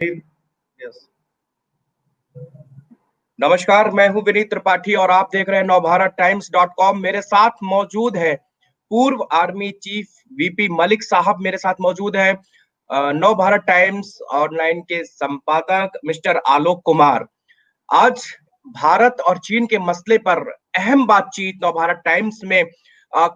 Yes. नमस्कार, मैं हूं विनीत त्रिपाठी और आप देख रहे हैं नवभारत-टाइम्स.com। मेरे साथ मौजूद है पूर्व आर्मी चीफ वीपी मलिक साहब, मेरे साथ मौजूद है नवभारत टाइम्स ऑनलाइन के संपादक मिस्टर आलोक कुमार। आज भारत और चीन के मसले पर अहम बातचीत नवभारत टाइम्स में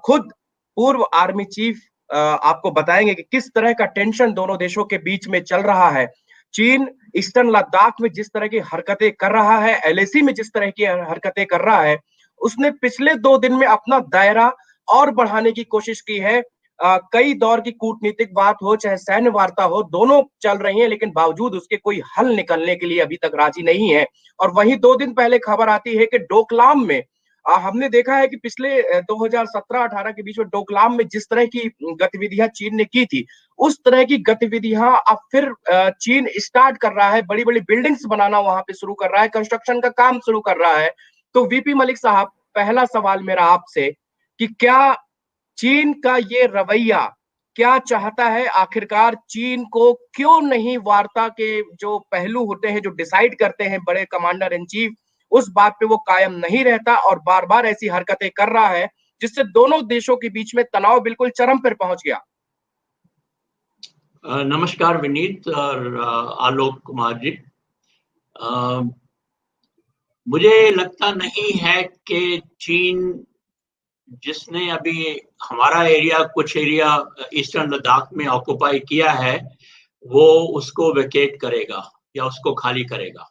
खुद पूर्व आर्मी चीफ आपको बताएंगे कि किस तरह का टेंशन दोनों देशों के बीच में चल रहा है। चीन ईस्टर्न लद्दाख में जिस तरह की हरकतें कर रहा है, एलएसी में जिस तरह की हरकतें कर रहा है, उसने पिछले 2 दिन में अपना दायरा और बढ़ाने की कोशिश की है। कई दौर की कूटनीतिक बात हो चाहे सैन्य वार्ता हो, दोनों चल रही है, लेकिन बावजूद उसके कोई हल निकलने के लिए अभी तक राजी नहीं है। और वहीं 2 दिन पहले खबर आती है कि डोकलाम में हमने देखा है कि पिछले 2017-18 के बीच में डोकलाम में जिस तरह की गतिविधियां चीन ने की थी, उस तरह की गतिविधियां अब फिर चीन स्टार्ट कर रहा है। बड़ी बड़ी बिल्डिंग्स बनाना वहां पे शुरू कर रहा है, कंस्ट्रक्शन का काम शुरू कर रहा है। तो वीपी मलिक साहब, पहला सवाल मेरा आपसे कि क्या चीन का ये रवैया क्या चाहता है? आखिरकार चीन को क्यों नहीं वार्ता के जो पहलू होते हैं, जो डिसाइड करते हैं बड़े कमांडर इन चीफ, उस बात पे वो कायम नहीं रहता और बार बार ऐसी हरकतें कर रहा है जिससे दोनों देशों के बीच में तनाव बिल्कुल चरम पर पहुंच गया। नमस्कार विनीत और आलोक कुमार जी। मुझे लगता नहीं है कि चीन, जिसने अभी हमारा एरिया, कुछ एरिया ईस्टर्न लद्दाख में ऑक्युपाई किया है, वो उसको वेकेट करेगा या उसको खाली करेगा।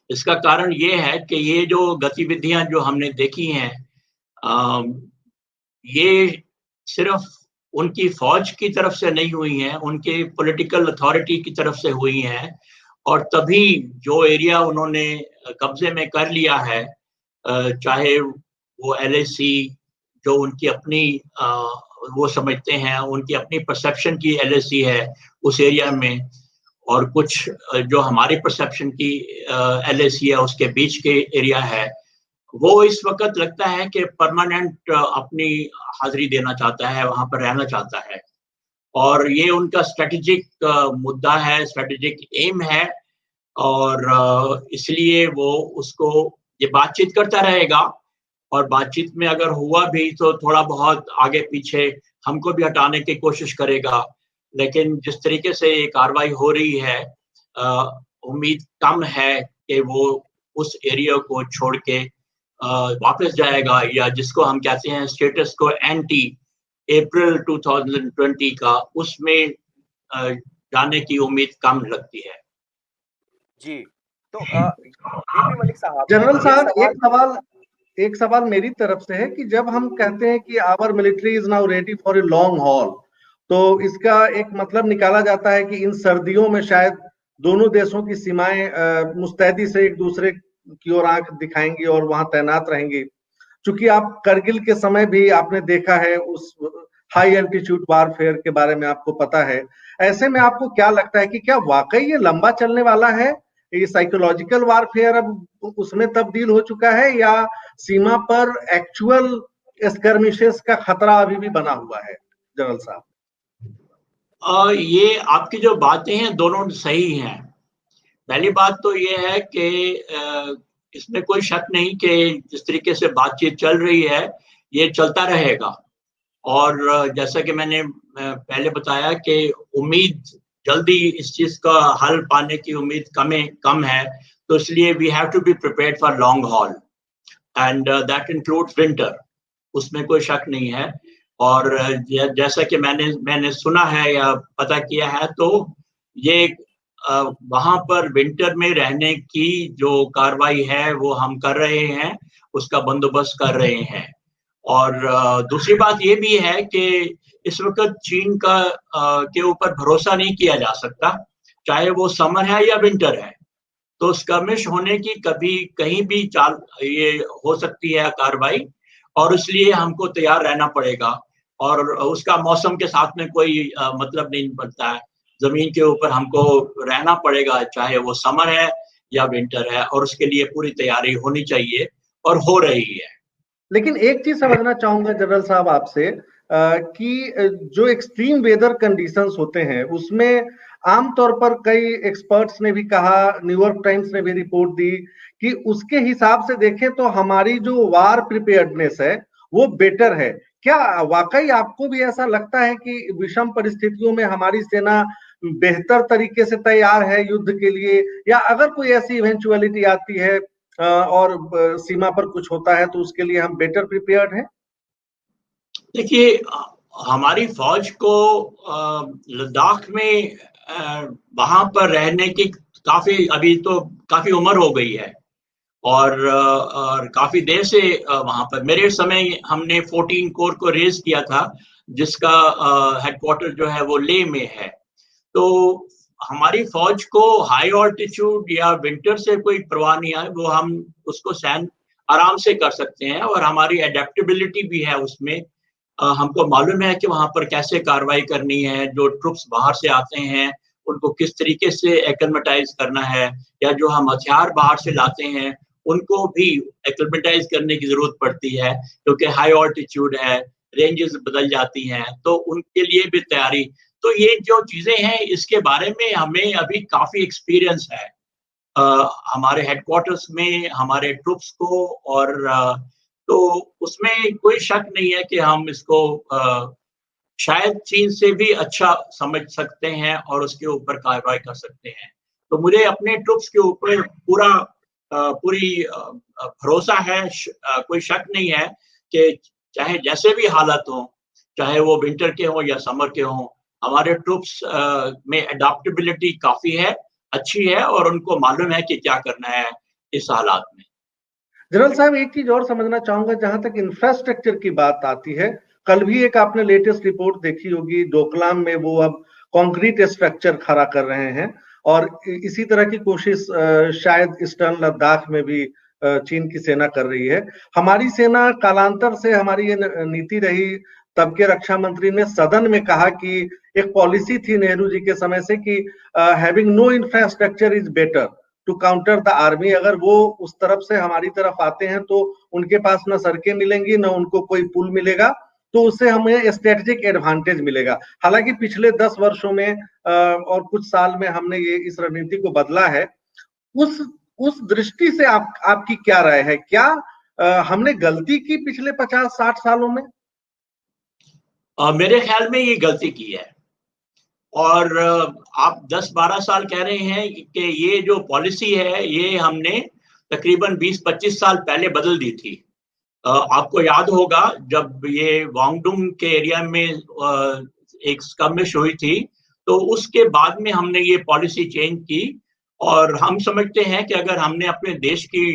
इसका कारण ये है कि ये जो गतिविधियां जो हमने देखी हैं, ये सिर्फ उनकी फौज की तरफ से नहीं हुई हैं, उनके पॉलिटिकल अथॉरिटी की तरफ से हुई हैं। और तभी जो एरिया उन्होंने कब्जे में कर लिया है, चाहे वो एलएसी जो उनकी अपनी वो समझते हैं, उनकी अपनी परसेप्शन की एलएसी है उस एरिया में, और कुछ जो हमारी परसेप्शन की एलएसी है उसके बीच के एरिया है, वो इस वक्त लगता है कि परमानेंट अपनी हाजिरी देना चाहता है, वहां पर रहना चाहता है। और ये उनका स्ट्रेटेजिक मुद्दा है, स्ट्रेटेजिक एम है। और इसलिए वो उसको ये बातचीत करता रहेगा, और बातचीत में अगर हुआ भी तो थोड़ा बहुत आगे पीछे हमको भी हटाने की कोशिश करेगा। लेकिन जिस तरीके से ये कार्रवाई हो रही है, उम्मीद कम है कि वो उस एरिया को छोड़ के वापस जाएगा, या जिसको हम कहते हैं स्टेटस को एंटी अप्रैल 2020 का, उसमें जाने की उम्मीद कम लगती है। जी, तो वीपी मलिक साहब, जनरल ये साहब, एक सवाल मेरी तरफ से है कि जब हम कहते हैं कि our military is now ready for a long haul, तो इसका एक मतलब निकाला जाता है कि इन सर्दियों में शायद दोनों देशों की सीमाएं मुस्तैदी से एक दूसरे की ओर आंख दिखाएंगी और वहां तैनात रहेंगी। चूंकि आप करगिल के समय भी आपने देखा है, उस हाई एल्टीट्यूड वारफेयर के बारे में आपको पता है। ऐसे में आपको क्या लगता है कि क्या वाकई ये लंबा चलने वाला है? ये साइकोलॉजिकल वारफेयर अब उसमें तब्दील हो चुका है, या सीमा पर एक्चुअल स्कर्मिशेस का खतरा अभी भी बना हुआ है? जनरल साहब, ये आपकी जो बातें हैं दोनों सही हैं। पहली बात तो ये है कि इसमें कोई शक नहीं कि जिस तरीके से बातचीत चल रही है ये चलता रहेगा। और जैसा कि मैंने पहले बताया कि उम्मीद जल्दी इस चीज का हल पाने की उम्मीद कम है, तो इसलिए we have to be prepared for long haul, and that includes winter, उसमें कोई शक नहीं है। और जैसा कि मैंने सुना है या पता किया है, तो ये वहां पर विंटर में रहने की जो कार्रवाई है वो हम कर रहे हैं, उसका बंदोबस्त कर रहे हैं। और दूसरी बात ये भी है कि इस वक्त चीन का के ऊपर भरोसा नहीं किया जा सकता, चाहे वो समर है या विंटर है। तो स्कर्मिश होने की कभी कहीं भी ये हो सकती है कार्रवाई, और इसलिए हमको तैयार रहना पड़ेगा। और उसका मौसम के साथ में कोई मतलब नहीं बनता है, जमीन के ऊपर हमको रहना पड़ेगा, चाहे वो समर है या विंटर है, और उसके लिए पूरी तैयारी होनी चाहिए और हो रही है। लेकिन एक चीज समझना चाहूंगा जनरल साहब आपसे कि जो एक्सट्रीम वेदर कंडीशंस होते हैं उसमें आमतौर पर कई एक्सपर्ट्स ने भी कहा, न्यूयॉर्क टाइम्स ने भी रिपोर्ट दी कि उसके हिसाब से देखें तो हमारी जो वार प्रिपेयर्डनेस है वो बेटर है। क्या वाकई आपको भी ऐसा लगता है कि विषम परिस्थितियों में हमारी सेना बेहतर तरीके से तैयार है युद्ध के लिए, या अगर कोई ऐसी इवेंचुअलिटी आती है और सीमा पर कुछ होता है तो उसके लिए हम बेटर प्रिपेयर्ड हैं? देखिए, हमारी फौज को लद्दाख में वहां पर रहने की अभी तो काफी उम्र हो गई है और काफी देर से वहां पर मेरे समय हमने 14 कोर को रेज किया था, जिसका हेडक्वार्टर जो है वो ले में है। तो हमारी फौज को हाई ऑल्टीट्यूड या विंटर से कोई परवाह नहीं है, वो हम उसको सहन आराम से कर सकते हैं और हमारी एडेप्टेबिलिटी भी है उसमें। हमको मालूम है कि वहां पर कैसे कार्रवाई करनी है, जो ट्रुप्स बाहर से आते हैं उनको किस तरीके से एक्लेमेटाइज करना है, या जो हम हथियार बाहर से लाते हैं उनको भी एक्लेमेटाइज करने की जरूरत पड़ती है, क्योंकि हाई ऑल्टीट्यूड है, रेंजेस बदल जाती हैं, तो उनके लिए भी तैयारी। तो ये जो चीजें हैं इसके बारे में हमें अभी काफी एक्सपीरियंस है हमारे हेडक्वार्टर्स में हमारे ट्रुप्स को, और तो उसमें कोई शक नहीं है कि हम इसको शायद चीन से भी अच्छा समझ सकते हैं और उसके ऊपर कार्रवाई कर सकते हैं। तो मुझे अपने ट्रुप्स के ऊपर पूरी भरोसा है, कोई शक नहीं है कि चाहे जैसे भी हालत हो, चाहे वो विंटर के हों या समर के हों, हमारे ट्रुप्स में अडॉप्टेबिलिटी काफी है, अच्छी है और उनको मालूम है कि क्या करना है इस हालात में। जनरल साहब, एक चीज और समझना चाहूंगा, जहां तक इंफ्रास्ट्रक्चर की बात आती है, कल भी एक आपने लेटेस्ट रिपोर्ट देखी होगी, डोकलाम में वो अब कंक्रीट स्ट्रक्चर खड़ा कर रहे हैं और इसी तरह की कोशिश शायद ईस्टर्न लद्दाख में भी चीन की सेना कर रही है। हमारी सेना कालांतर से, हमारी ये नीति रही, तब के रक्षा मंत्री ने सदन में कहा कि एक पॉलिसी थी नेहरू जी के समय से कि having no infrastructure is better to counter the army. अगर वो उस तरफ से हमारी तरफ आते हैं तो उनके पास न सड़कें मिलेंगी, न उनको कोई पुल मिलेगा, तो उससे हमें स्ट्रेटेजिक एडवांटेज मिलेगा। हालांकि पिछले 10 वर्षों में और कुछ साल में हमने ये इस रणनीति को बदला है। उस उस दृष्टि से आपकी क्या राय है? क्या हमने गलती की पिछले 50-60 सालों में? मेरे ख्याल में ये गलती की है और आप 10-12 साल कह रहे हैं कि ये जो पॉलिसी है ये हमने तकरीबन 20-25 साल पहले बदल दी थी। आपको याद होगा जब ये वांगडुंग के एरिया में एक स्कर्मिश हुई थी, तो उसके बाद में हमने ये पॉलिसी चेंज की और हम समझते हैं कि अगर हमने अपने देश की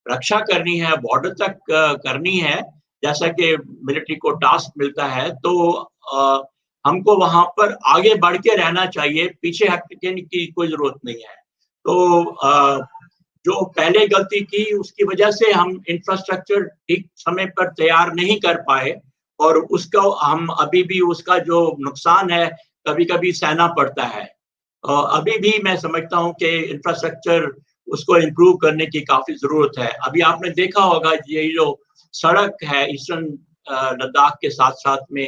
रक्षा करनी है, बॉर्डर तक करनी है, जैसा कि मिलिट्री को टास्क मिलता है, तो हमको वहां पर आगे बढ़ के रहना चाहिए, पीछे हटने की कोई जरूरत नहीं है। तो जो पहले गलती की उसकी वजह से हम इंफ्रास्ट्रक्चर ठीक समय पर तैयार नहीं कर पाए और उसका हम अभी भी उसका जो नुकसान है कभी-कभी सहना पड़ता है। अभी भी मैं समझता हूँ कि इंफ्रास्ट्रक्चर उसको इम्प्रूव करने की काफी जरूरत है। अभी आपने देखा होगा ये जो सड़क है ईस्टर्न लद्दाख के साथ-साथ में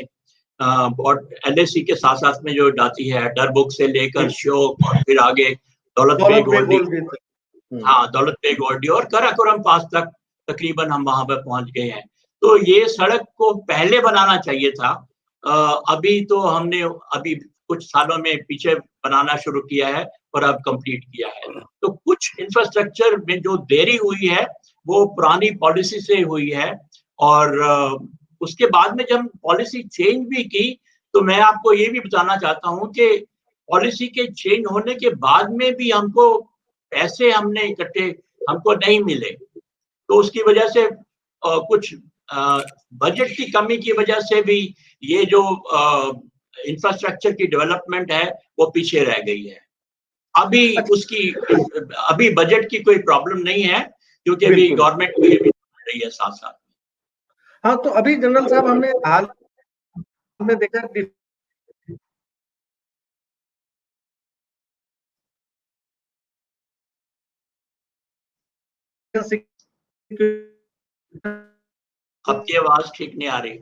एलएसी के साथ-साथ में जो जाती है डरबुक से लेकर श्योक और फिर आगे दौलत दौलत बेग बेग ओल्डी। ओल्डी तक। हाँ, दौलत बेग ओल्डी और काराकोरम पास तक तकरीबन हम वहां पर पहुंच गए हैं। तो ये सड़क को पहले बनाना चाहिए था। अभी तो हमने अभी कुछ सालों में पीछे बनाना शुरू किया है और अब कंप्लीट किया है। तो कुछ इंफ्रास्ट्रक्चर में जो देरी हुई है वो पुरानी पॉलिसी से हुई है और उसके बाद में जब पॉलिसी चेंज भी की तो मैं आपको ये भी बताना चाहता हूँ कि पॉलिसी के चेंज होने के बाद में भी हमको पैसे हमने इकट्ठे हमको नहीं मिले, तो उसकी वजह से कुछ बजट की कमी की वजह से भी ये जो इंफ्रास्ट्रक्चर की डेवलपमेंट है वो पीछे रह गई है। अभी उसकी अभी बजट की कोई प्रॉब्लम नहीं है क्योंकि अभी बिल्कुल। गवर्नमेंट ये भी कर रही है साथ-साथ। हाँ, तो अभी जनरल साहब हमने हाल में देखा आपकी आवाज ठीक नहीं आ रही।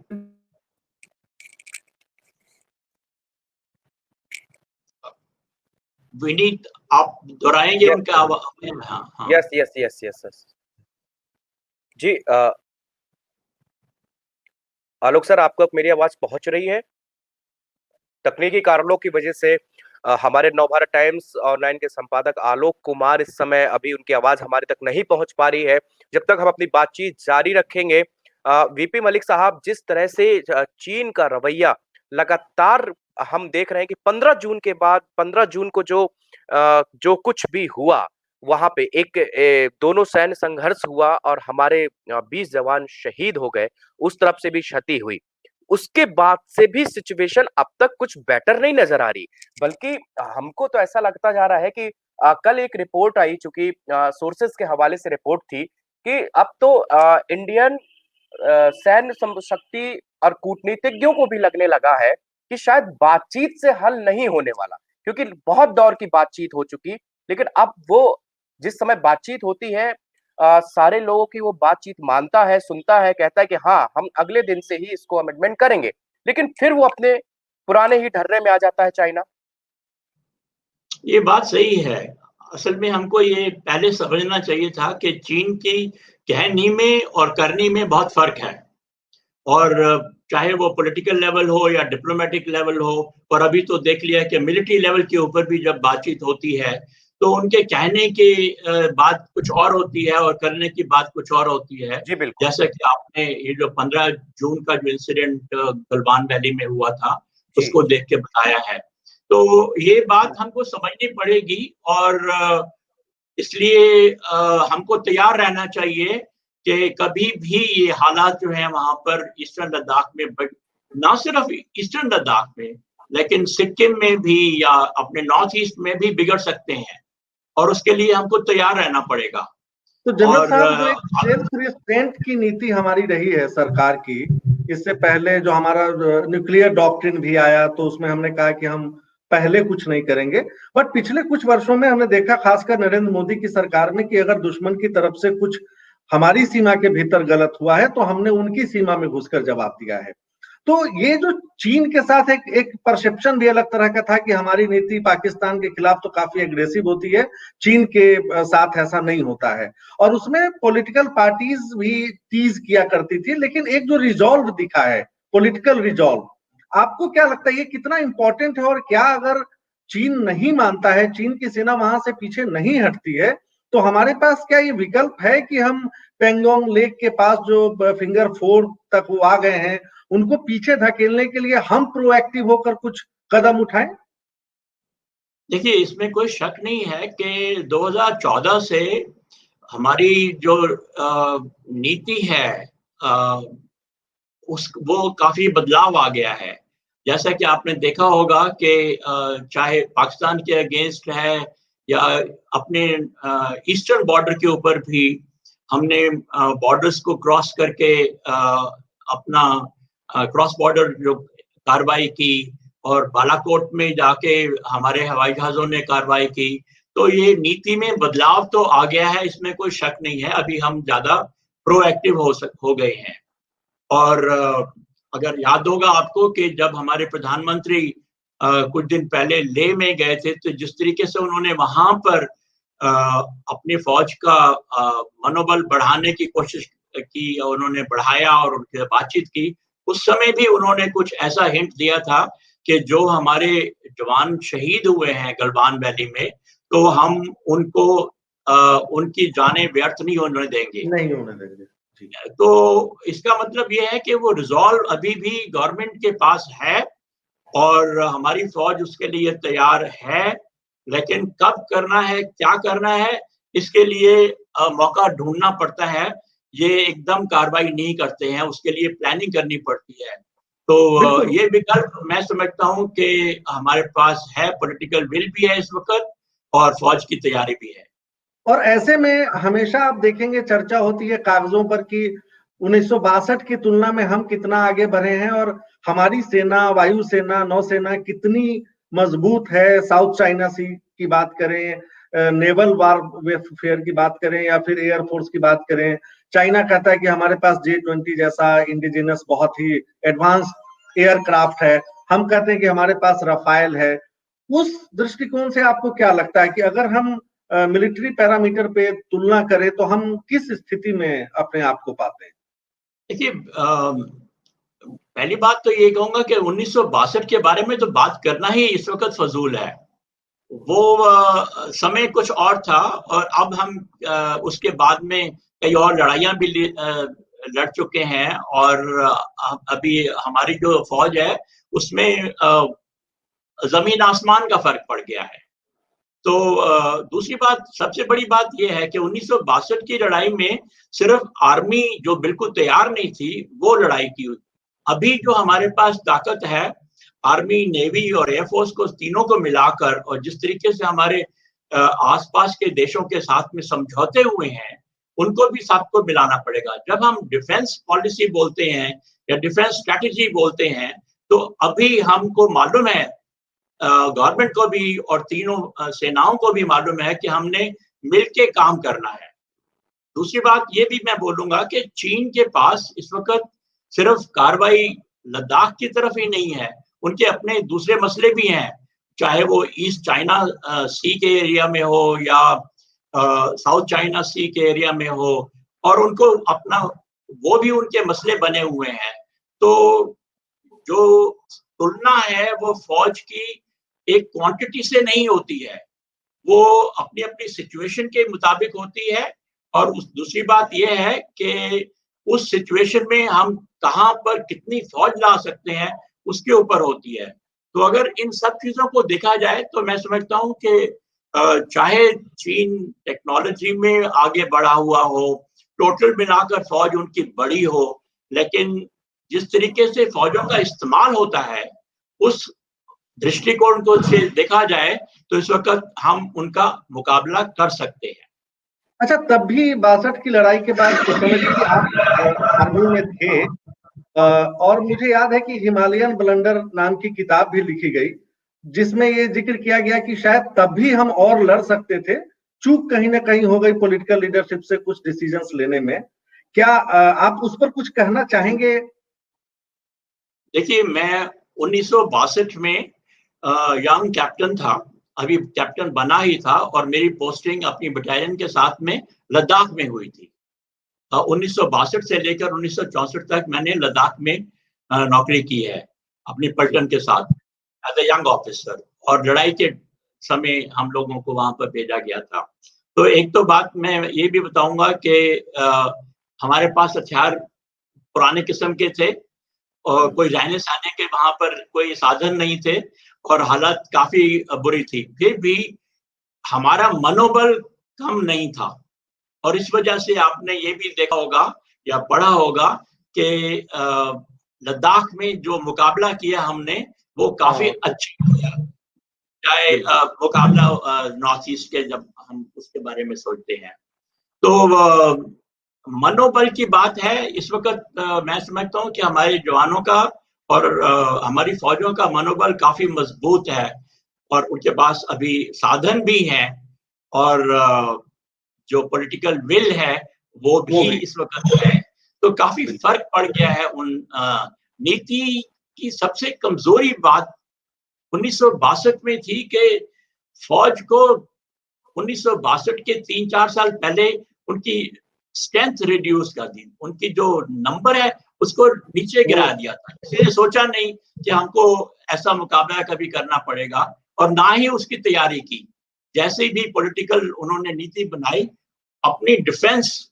विनीत आप दोहराएंगे Yes, उनका हाँ हाँ yes yes yes yes yes जी। आलोक सर, आपको मेरी आवाज पहुंच रही है? तकनीकी कारणों की वजह से हमारे नवभारत टाइम्स ऑनलाइन के संपादक आलोक कुमार इस समय अभी उनकी आवाज हमारे तक नहीं पहुंच पा रही है। जब तक हम अपनी बातचीत जारी रखेंगे, वीपी मलिक साहब, जिस तरह से चीन का रवैया लगातार हम देख रहे हैं कि 15 जून के बाद 15 जून को जो कुछ भी हुआ वहां पे दोनों सैन्य संघर्ष हुआ और हमारे 20 जवान शहीद हो गए, उस तरफ से भी क्षति हुई। उसके बाद से भी सिचुएशन अब तक कुछ बेटर नहीं नजर आ रही, बल्कि हमको तो ऐसा लगता जा रहा है कि कल एक रिपोर्ट आई, चूंकि सोर्सेस के हवाले से रिपोर्ट थी, कि अब तो इंडियन सैन्य शक्ति और कूटनीतिज्ञों को भी लगने लगा है कि शायद बातचीत से हल नहीं होने वाला, क्योंकि बहुत दौर की बातचीत हो चुकी। लेकिन अब वो जिस समय बातचीत होती है, सारे लोगों की वो बातचीत मानता है, सुनता है, कहता है कि हाँ, हम अगले दिन से ही इसको अमेंडमेंट करेंगे, लेकिन फिर वो अपने पुराने ही ढर्रे में आ जाता है चाइना। ये बात सही है। असल में हमको ये पहले समझना चाहिए था कि चीन की कहनी में और करनी में बहुत फर्क है, और चाहे वो पॉलिटिकल लेवल हो या डिप्लोमेटिक लेवल हो, और अभी तो देख लिया कि मिलिट्री लेवल के ऊपर भी जब बातचीत होती है तो उनके कहने की बात कुछ और होती है और करने की बात कुछ और होती है। जी बिल्कुल। जैसा कि आपने ये जो 15 जून का जो इंसिडेंट गलवान वैली में हुआ था जी। उसको देख के बताया है, तो ये बात हमको समझनी पड़ेगी, और इसलिए हमको तैयार रहना चाहिए कि कभी भी ये हालात जो है वहां पर ईस्टर्न लद्दाख में, ना सिर्फ ईस्टर्न लद्दाख में लेकिन सिक्किम में भी या अपने नॉर्थ ईस्ट में भी बिगड़ सकते हैं, और उसके लिए हमको तैयार रहना पड़ेगा। तो जनरल और साहब, जो एक सेल्फ रिस्ट्रेंट की नीति हमारी रही है सरकार की, इससे पहले जो हमारा न्यूक्लियर डॉक्ट्रिन भी आया तो उसमें हमने कहा कि हम पहले कुछ नहीं करेंगे, बट पिछले कुछ वर्षों में हमने देखा, खासकर नरेंद्र मोदी की सरकार में, कि अगर दुश्मन की तरफ से कुछ हमारी सीमा के भीतर गलत हुआ है तो हमने उनकी सीमा में घुसकर जवाब दिया है। तो ये जो चीन के साथ एक परसेप्शन भी अलग तरह का था कि हमारी नीति पाकिस्तान के खिलाफ तो काफी एग्रेसिव होती है, चीन के साथ ऐसा नहीं होता है, और उसमें पॉलिटिकल पार्टीज भी टीज किया करती थी। लेकिन एक जो रिजॉल्व दिखा है, पॉलिटिकल रिजॉल्व, आपको क्या लगता है ये कितना इंपॉर्टेंट है? और क्या अगर चीन नहीं मानता है, चीन की सेना वहां से पीछे नहीं हटती है, तो हमारे पास क्या ये विकल्प है कि हम पेंगोंग लेक के पास जो फिंगर 4 तक वो आ गए हैं, उनको पीछे धकेलने के लिए हम प्रोएक्टिव होकर कुछ कदम उठाएं? देखिए, इसमें कोई शक नहीं है कि 2014 से हमारी जो नीति है वो काफी बदलाव आ गया है। जैसा कि आपने देखा होगा कि चाहे पाकिस्तान के अगेंस्ट है या अपने ईस्टर्न बॉर्डर के ऊपर भी हमने बॉर्डर्स को क्रॉस करके अपना क्रॉस बॉर्डर जो कार्रवाई की, और बालाकोट में जाके हमारे हवाई जहाजों ने कार्रवाई की। तो ये नीति में बदलाव तो आ गया है, इसमें कोई शक नहीं है। अभी हम ज्यादा प्रोएक्टिव हो गए हैं। और अगर याद होगा आपको कि जब हमारे प्रधानमंत्री कुछ दिन पहले लेह में गए थे, तो जिस तरीके से उन्होंने वहां पर अपनी फौज का मनोबल बढ़ाने की कोशिश की, उन्होंने बढ़ाया और उनसे बातचीत की, उस समय भी उन्होंने कुछ ऐसा हिंट दिया था कि जो हमारे जवान शहीद हुए हैं गलवान वैली में, तो हम उनको उनकी जानें व्यर्थ नहीं होने देंगे। नहीं होने देंगे। तो इसका मतलब ये है कि वो रिजॉल्व अभी भी गवर्नमेंट के पास है और हमारी फौज उसके लिए तैयार है, लेकिन कब करना है, क्या करना है, इसके लिए मौका ढूंढना पड़ता है। ये एकदम कार्रवाई नहीं करते हैं, उसके लिए प्लानिंग करनी पड़ती है। तो ये विकल्प मैं समझता हूँ कि हमारे पास है, पॉलिटिकल विल भी है इस वक्त और फौज की तैयारी भी है। और ऐसे में हमेशा आप देखेंगे चर्चा होती है कागजों पर कि 1962 की तुलना में हम कितना आगे बढ़े हैं, और हमारी सेना, वायुसेना, नौसेना कितनी मजबूत है। साउथ चाइना सी की बात करें, नेवल वारफेयर की बात करें, या फिर एयरफोर्स की बात करें, चाइना कहता है कि हमारे पास J-20 जैसा इंडिजिनस बहुत ही एडवांस एयरक्राफ्ट है। हम कहते हैं कि हमारे पास रफाइल है। उस दृष्टिकोण से आपको क्या लगता है कि अगर हम मिलिट्री पैरामीटर पे तुलना करें तो हम किस स्थिति में अपने आप को पाते हैं? देखिए, पहली बात तो ये कहूंगा कि 1962 के बारे में तो बात करना ही इस वक्त फजूल है। वो समय कुछ और था और अब हम उसके बाद में कई और लड़ाइयां भी लड़ चुके हैं और अभी हमारी जो फौज है उसमें जमीन आसमान का फर्क पड़ गया है। तो दूसरी बात, सबसे बड़ी बात यह है कि 1962 की लड़ाई में सिर्फ आर्मी जो बिल्कुल तैयार नहीं थी वो लड़ाई की हुई। अभी जो हमारे पास ताकत है, आर्मी, नेवी और एयरफोर्स को, तीनों को मिलाकर, और जिस तरीके से हमारे आसपास के देशों के साथ में समझौते हुए हैं, उनको भी सबको मिलाना पड़ेगा। जब हम डिफेंस पॉलिसी बोलते हैं या डिफेंस स्ट्रैटेजी बोलते हैं, तो अभी हमको मालूम है, गवर्नमेंट को भी और तीनों सेनाओं को भी मालूम है कि हमने मिलके काम करना है। दूसरी बात ये भी मैं बोलूंगा कि चीन के पास इस वक्त सिर्फ कार्रवाई लद्दाख की तरफ ही नहीं है, उनके अपने दूसरे मसले भी हैं, चाहे वो ईस्ट चाइना सी के एरिया में हो या साउथ चाइना सी के एरिया में हो, और उनको अपना, वो भी उनके मसले बने हुए हैं। तो जो तुलना है वो फौज की एक क्वांटिटी से नहीं होती है, वो अपनी अपनी सिचुएशन के मुताबिक होती है। और दूसरी बात यह है कि उस सिचुएशन में हम कहाँ पर कितनी फौज ला सकते हैं उसके ऊपर होती है। तो अगर इन सब चीजों को देखा जाए तो मैं समझता हूँ कि चाहे चीन टेक्नोलॉजी में आगे बढ़ा हुआ हो, टोटल मिलाकर फौज उनकी बड़ी हो, लेकिन जिस तरीके से फौजों का इस्तेमाल होता है उस दृष्टिकोण को से देखा जाए तो इस वक्त हम उनका मुकाबला कर सकते हैं। अच्छा, तब भी 62 की लड़ाई के बाद उस समय की आप आर्मी में थे, और मुझे याद है कि हिमालयन ब्लंडर नाम की किताब भी लिखी गई जिसमें ये जिक्र किया गया कि शायद तब भी हम और लड़ सकते थे, चूक कहीं ना कहीं हो गई पॉलिटिकल लीडरशिप से कुछ डिसीजंस लेने में। क्या आप उस पर कुछ कहना चाहेंगे? देखिए, मैं 1962 में यंग कैप्टन था, अभी कैप्टन बना ही था, और मेरी पोस्टिंग अपनी बटालियन के साथ में लद्दाख में हुई थी। 1962 से लेकर 1964 तक मैंने लद्दाख में नौकरी की है अपनी पलटन के साथ एज ए यंग ऑफिसर, और लड़ाई के समय हम लोगों को वहां पर भेजा गया था। तो एक तो बात मैं ये भी बताऊंगा कि हमारे पास हथियार पुराने किस्म के थे और कोई रहने सहने के वहां पर कोई साधन नहीं थे और हालत काफी बुरी थी, फिर भी हमारा मनोबल कम नहीं था। और इस वजह से आपने ये भी देखा होगा या पढ़ा होगा कि लद्दाख में जो मुकाबला किया हमने वो काफी अच्छा किया, चाहे मुकाबला नॉर्थ ईस्ट के, जब हम उसके बारे में सोचते हैं तो मनोबल की बात है। इस वक्त मैं समझता हूँ कि हमारे जवानों का और हमारी फौजों का मनोबल काफी मजबूत है और उनके पास अभी साधन भी हैं और जो पॉलिटिकल विल है वो भी इस वक्त है। तो काफी फर्क पड़ गया है उन नीति की। सबसे कमजोरी बात 1962 में थी कि फौज को 1962 के 3-4 साल पहले उनकी स्ट्रेंथ रिड्यूस कर दी, उनकी जो नंबर है उसको नीचे गिरा दिया था। किसी ने सोचा नहीं कि हमको ऐसा मुकाबला कभी करना पड़ेगा और ना ही उसकी तैयारी की। जैसे भी पॉलिटिकल उन्होंने नीति बनाई अपनी डिफेंस,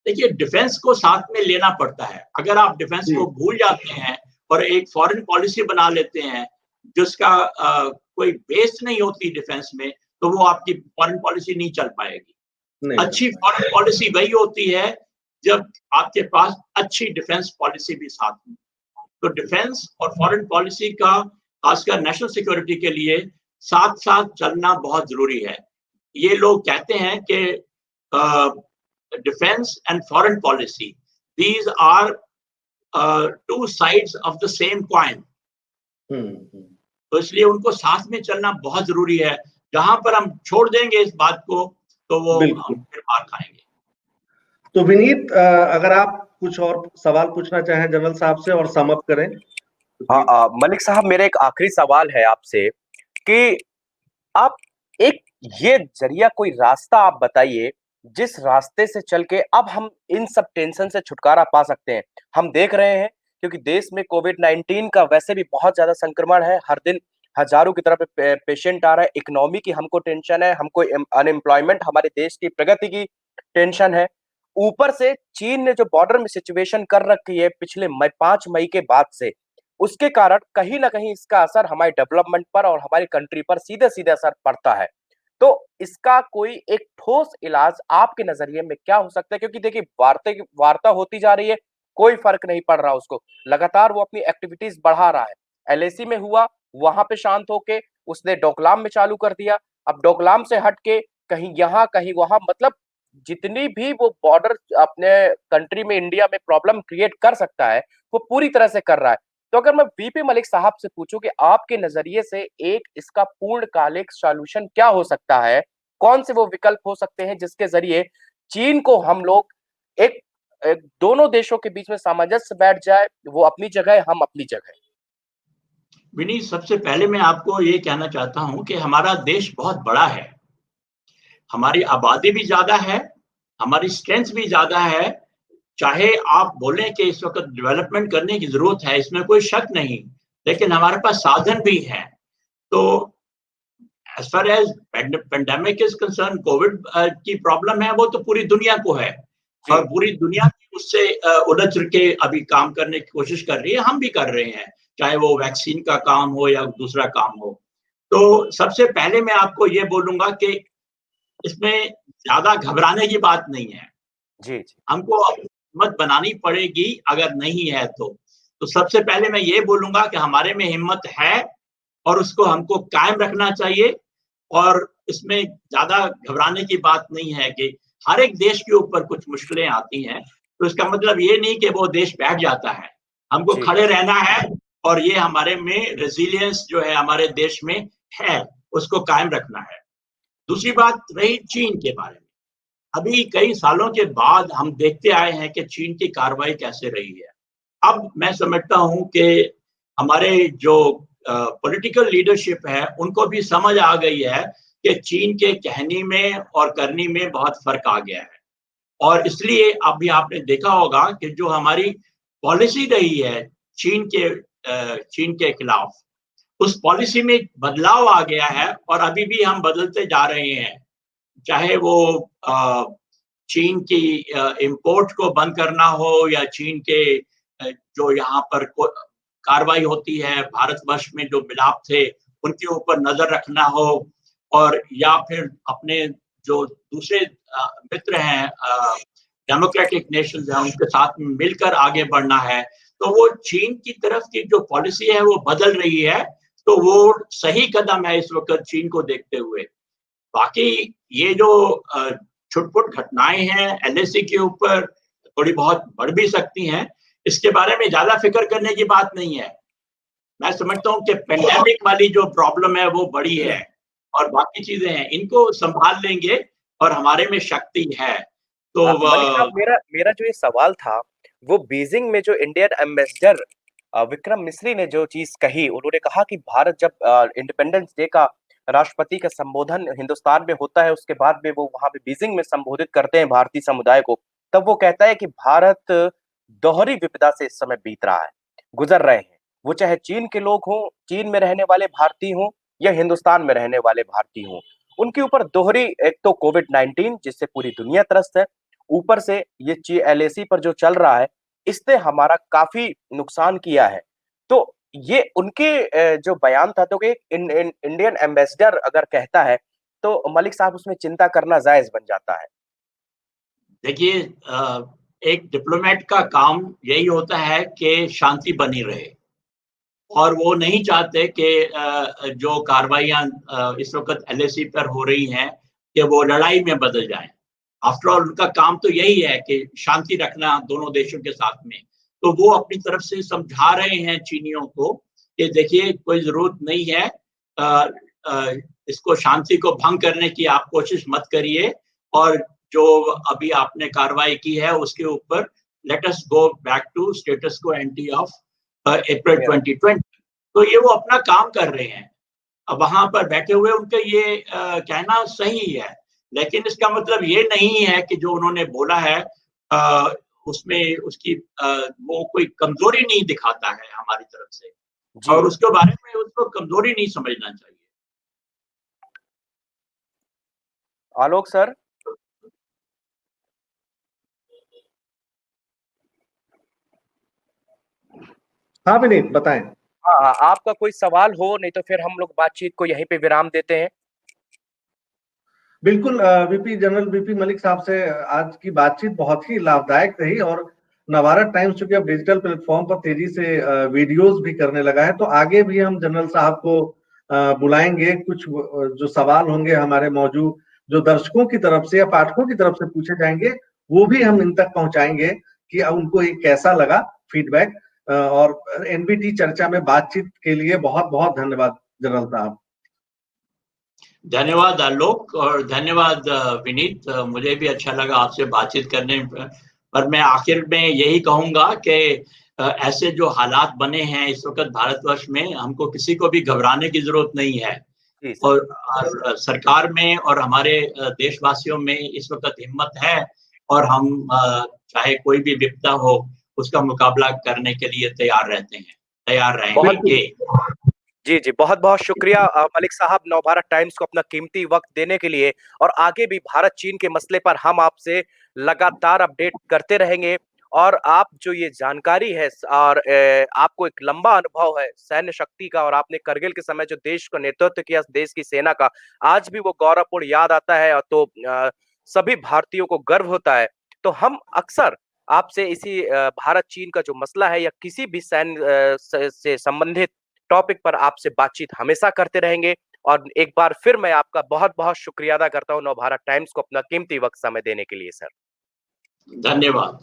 देखिए डिफेंस को साथ में लेना पड़ता है। अगर आप डिफेंस को भूल जाते हैं और एक फॉरेन पॉलिसी बना लेते हैं जिसका कोई बेस नहीं होती डिफेंस में, तो वो आपकी फॉरेन पॉलिसी नहीं चल पाएगी। अच्छी फॉरेन पॉलिसी वही होती है जब आपके पास अच्छी डिफेंस पॉलिसी भी साथ में। तो डिफेंस और फॉरेन पॉलिसी का खासकर नेशनल सिक्योरिटी के लिए साथ साथ चलना बहुत जरूरी है। ये लोग कहते हैं कि defence and foreign policy, these are two sides of the same coin. तो इसलिए उनको साथ में चलना बहुत जरूरी है। जहां पर हम छोड़ देंगे इस बात को तो वो फिर मार खाएंगे। तो विनीत, अगर आप कुछ और सवाल पूछना चाहें जनरल साहब से और सम अप करें। हाँ, मलिक साहब, मेरा एक आखिरी सवाल है आपसे कि आप एक ये जरिया कोई रास्ता आप बताइए जिस रास्ते से चल के अब हम इन सब टेंशन से छुटकारा पा सकते हैं। हम देख रहे हैं क्योंकि देश में कोविड-19 का वैसे भी बहुत ज्यादा संक्रमण है, हर दिन हजारों की तरफ पेशेंट आ रहा है, इकोनॉमी की हमको टेंशन है, हमको अनएम्प्लॉयमेंट, हमारे देश की प्रगति की टेंशन है। ऊपर से चीन ने जो बॉर्डर में सिचुएशन कर रखी है पिछले 5 मई के बाद से, उसके कारण कहीं ना कहीं इसका असर हमारे डेवलपमेंट पर और हमारी कंट्री पर सीधे सीधे असर पड़ता है। तो इसका कोई एक ठोस इलाज आपके नजरिए में क्या हो सकता है? क्योंकि देखिए वार्ता होती जा रही है, कोई फर्क नहीं पड़ रहा उसको, लगातार वो अपनी एक्टिविटीज बढ़ा रहा है। एलएसी में हुआ, वहां पे शांत होके उसने डोकलाम में चालू कर दिया, अब डोकलाम से हट के कहीं यहाँ कहीं वहां, मतलब जितनी भी वो बॉर्डर अपने कंट्री में इंडिया में प्रॉब्लम क्रिएट कर सकता है वो पूरी तरह से कर रहा है। तो अगर मैं वीपी मलिक साहब से पूछूं कि आपके नजरिए से एक इसका पूर्णकालिक सॉल्यूशन क्या हो सकता है, कौन से वो विकल्प हो सकते हैं जिसके जरिए चीन को हम लोग एक दोनों देशों के बीच में सामंजस्य बैठ जाए, वो अपनी जगह हम अपनी जगह। विनीत, सबसे पहले मैं आपको ये कहना चाहता हूं कि हमारा देश बहुत बड़ा है, हमारी आबादी भी ज्यादा है, हमारी स्ट्रेंथ भी ज्यादा है। चाहे आप बोलें कि इस वक्त डेवलपमेंट करने की जरूरत है, इसमें कोई शक नहीं, लेकिन हमारे पास साधन भी हैं। तो as far as pandemic is concern, Covid की प्रॉब्लम है, वो तो पूरी दुनिया को है और पूरी दुनिया उससे उलझ के अभी काम करने की कोशिश कर रही है, हम भी कर रहे हैं, चाहे वो वैक्सीन का काम हो या दूसरा काम हो। तो सबसे पहले मैं आपको ये बोलूंगा कि इसमें ज्यादा घबराने की बात नहीं है। जी जी। हमको हिम्मत बनानी पड़ेगी अगर नहीं है तो सबसे पहले मैं ये बोलूंगा कि हमारे में हिम्मत है और उसको हमको कायम रखना चाहिए। और इसमें ज्यादा घबराने की बात नहीं है कि हर एक देश के ऊपर कुछ मुश्किलें आती हैं, तो इसका मतलब ये नहीं कि वो देश बैठ जाता है। हमको खड़े रहना है और ये हमारे में रेजिलियंस जो है हमारे देश में है, उसको कायम रखना है। दूसरी बात रही चीन के बारे में। अभी कई सालों के बाद हम देखते आए हैं कि चीन की कार्रवाई कैसे रही है। अब मैं समझता हूं कि हमारे जो पॉलिटिकल लीडरशिप है उनको भी समझ आ गई है कि चीन के कहने में और करने में बहुत फर्क आ गया है। और इसलिए अभी आपने देखा होगा कि जो हमारी पॉलिसी रही है चीन के खिलाफ, उस पॉलिसी में बदलाव आ गया है और अभी भी हम बदलते जा रहे हैं। चाहे वो चीन की इंपोर्ट को बंद करना हो या चीन के जो यहाँ पर कार्रवाई होती है, भारतवर्ष में जो मिलाप थे उनके ऊपर नजर रखना हो, और या फिर अपने जो दूसरे मित्र हैं डेमोक्रेटिक नेशंस हैं उनके साथ मिलकर आगे बढ़ना है। तो वो चीन की तरफ की जो पॉलिसी है वो बदल रही है, तो वो सही कदम है इस वक्त चीन को देखते हुए। बाकी ये जो छुटपुट घटनाएं हैं एलएसी के ऊपर, थोड़ी बहुत बढ़ भी सकती हैं, इसके बारे में ज्यादा फिक्र करने की बात नहीं है। मैं समझता हूँ कि पेंडेमिक वाली जो प्रॉब्लम है वो बड़ी है और बाकी चीजें हैं इनको संभाल लेंगे और हमारे में शक्ति है। तो मेरा जो ये सवाल था वो बीजिंग में जो इंडियन एम्बेसडर विक्रम मिस्री ने जो चीज कही, उन्होंने कहा कि भारत जब इंडिपेंडेंस डे का राष्ट्रपति का संबोधन हिंदुस्तान में होता है, उसके बाद में वो वहां पे बीजिंग में संबोधित करते हैं भारतीय समुदाय को, तब वो कहता है कि भारत दोहरी विपदा से इस समय बीत रहा है, गुजर रहे हैं, वो चाहे चीन के लोग हों, चीन में रहने वाले भारतीय हों या हिंदुस्तान में रहने वाले भारतीय हों, उनके ऊपर दोहरी, एक तो कोविड-19 जिससे पूरी दुनिया त्रस्त है, ऊपर से ये एलएसी पर जो चल रहा है इसने हमारा काफी नुकसान किया है। तो ये उनके जो बयान था, तो कि इंडियन एम्बेसडर अगर कहता है तो मलिक साहब उसमें चिंता करना जायज बन जाता है। देखिए, एक डिप्लोमेट का काम यही होता है कि शांति बनी रहे और वो नहीं चाहते कि जो कार्रवाइयां इस वक्त एलएसी पर हो रही हैं कि वो लड़ाई में बदल जाएं। आफ्टर ऑल उनका काम तो यही है कि शांति रखना दोनों देशों के साथ में। तो वो अपनी तरफ से समझा रहे हैं चीनियों को कि देखिए कोई जरूरत नहीं है, इसको शांति को भंग करने की आप कोशिश मत करिए, और जो अभी आपने कार्रवाई की है उसके ऊपर let us go back to status quo ante of April 2020। तो ये वो अपना काम कर रहे हैं। वहां पर बैठे हुए उनका ये कहना सही है, लेकिन इसका मतलब ये नहीं है कि जो उन्होंने बोला है उसमें उसकी वो कोई कमजोरी नहीं दिखाता है हमारी तरफ से, और उसके बारे में उसको कमजोरी नहीं समझना चाहिए। आलोक सर, हाँ विनीत बताएं। हाँ, आपका कोई सवाल हो, नहीं तो फिर हम लोग बातचीत को यहीं पे विराम देते हैं। बिल्कुल, वीपी जनरल वीपी मलिक साहब से आज की बातचीत बहुत ही लाभदायक रही, और नवभारत टाइम्स चूंकि अब डिजिटल प्लेटफॉर्म पर तेजी से वीडियोस भी करने लगा है, तो आगे भी हम जनरल साहब को बुलाएंगे। कुछ जो सवाल होंगे हमारे मौजूद जो दर्शकों की तरफ से या पाठकों की तरफ से पूछे जाएंगे, वो भी हम इन तक पहुंचाएंगे कि उनको ये कैसा लगा फीडबैक। और एनबीटी चर्चा में बातचीत के लिए बहुत बहुत धन्यवाद जनरल साहब। धन्यवाद आलोक, और धन्यवाद विनीत। मुझे भी अच्छा लगा आपसे बातचीत करने पर मैं आखिर में यही कहूंगा कि ऐसे जो हालात बने हैं इस वक्त भारतवर्ष में, हमको किसी को भी घबराने की जरूरत नहीं है, और सरकार में और हमारे देशवासियों में इस वक्त हिम्मत है, और हम चाहे कोई भी विपदा हो उसका मुकाबला करने के लिए तैयार रहते हैं, तैयार रहेंगे। जी, बहुत बहुत शुक्रिया मलिक साहब, नवभारत टाइम्स को अपना कीमती वक्त देने के लिए। और आगे भी भारत चीन के मसले पर हम आपसे लगातार अपडेट करते रहेंगे। और आप जो ये जानकारी है, और आपको एक लंबा अनुभव है सैन्य शक्ति का, और आपने करगिल के समय जो देश का नेतृत्व किया, देश की सेना का, आज भी वो गौरवपूर्ण याद आता है, तो सभी भारतीयों को गर्व होता है। तो हम अक्सर आपसे इसी भारत चीन का जो मसला है या किसी भी सैन्य से संबंधित टॉपिक पर आपसे बातचीत हमेशा करते रहेंगे। और एक बार फिर मैं आपका बहुत बहुत शुक्रिया अदा करता हूं नवभारत टाइम्स को अपना कीमती वक्त समय देने के लिए सर। धन्यवाद।